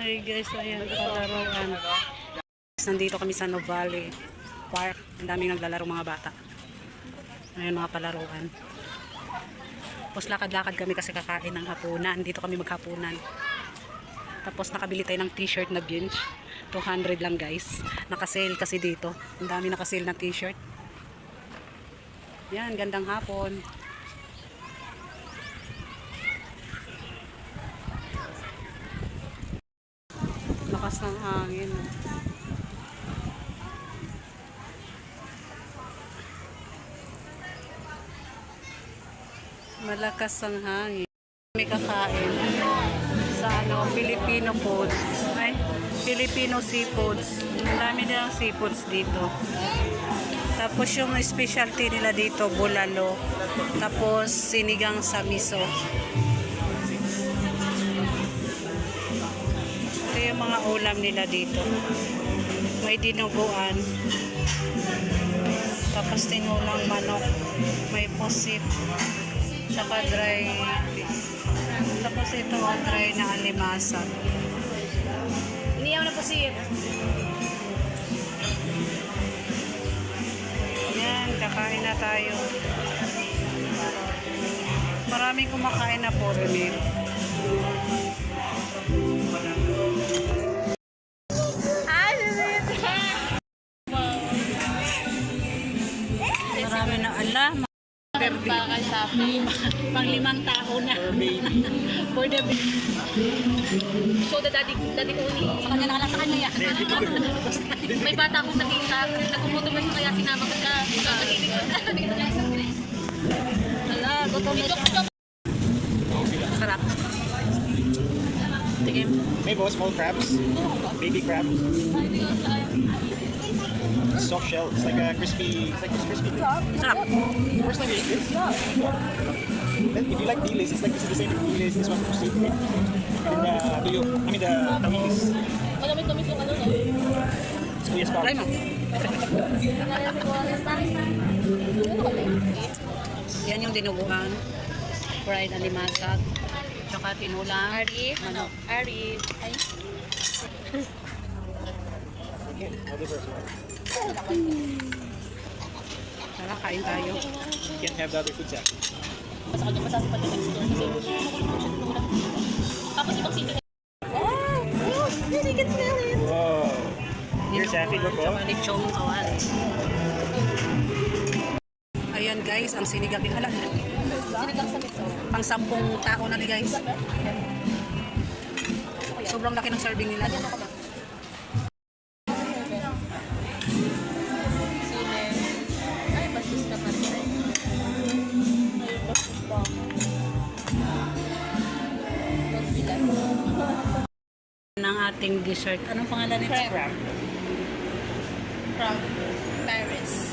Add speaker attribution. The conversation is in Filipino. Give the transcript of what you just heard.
Speaker 1: Ay guys, ayan, palaruan. Nandito kami sa Nuvali Park. Ang daming naglalaro mga bata. Ayan mga palaruan. Tapos lakad-lakad kami kasi kakain ng hapunan. Dito kami maghapunan. Tapos nakabili tayo ng t-shirt na bench. 200 lang guys. Nakasale kasi dito. Ang dami nakasale na t-shirt. Yan, gandang hapon. Lakas ng hangin. Malakas ang hangin. May kakain sa Filipino foods. Ay, Filipino seafoods. Ang dami nilang seafoods dito. Tapos yung specialty nila dito, bulalo. Tapos sinigang sa miso. Ito yung mga ulam nila dito. May dinuguan. Tapos tinulang manok. May pusit. Saka dry fish. Tapos ito dry na alimasag.
Speaker 2: Iniyaw na pusit.
Speaker 1: Yan, kakain na tayo. Maraming kumakain na foreigner. Marami na alam.
Speaker 2: Bakal sa
Speaker 1: Pang 5 tao na. For the baby.
Speaker 2: So the daddy only. Sa kanya nakalang sa kanya. May bata akong nakita. Nagpupunto ba siya kaya sinama ko siya. Hala, gutom na siya.
Speaker 1: Sarap. Tigim.
Speaker 3: May small crabs, baby crab, soft shell. It's like a crispy. It's like this crispy.
Speaker 1: Sarap.
Speaker 3: First time you eat this. Then if you like dilis, it's like this is the same dilis. This one for steak. And the tahilis.
Speaker 2: Malamit-lamit yung ano, no?
Speaker 3: It's Kuya's
Speaker 1: Try mo. Yan yung dinuguan. Fried alimasag. Tsaka tinulang.
Speaker 2: Ari?
Speaker 1: Manok.
Speaker 2: Ari. Ay.
Speaker 1: Tara, kain tayo.
Speaker 3: You can't have the other foods out.
Speaker 2: Basta kanya masasipad yung next door. Tapos ibang sito. Oh! You can smell it!
Speaker 3: Whoa. Here's Happy Go.
Speaker 1: Tsaka lechong kawan. Ayan guys, ang sinigang. Hala,
Speaker 2: Sinigang sa miso.
Speaker 1: pang 10 tao na ni guys. Sobrang laki ng serving nila.
Speaker 2: Lagyan ako ba? Sine. Ay, bastos ka pa rin. Ay, bastos ba? Magbilan.
Speaker 1: Ng ating dessert. Anong pangalan nito?
Speaker 2: Crab. From Paris.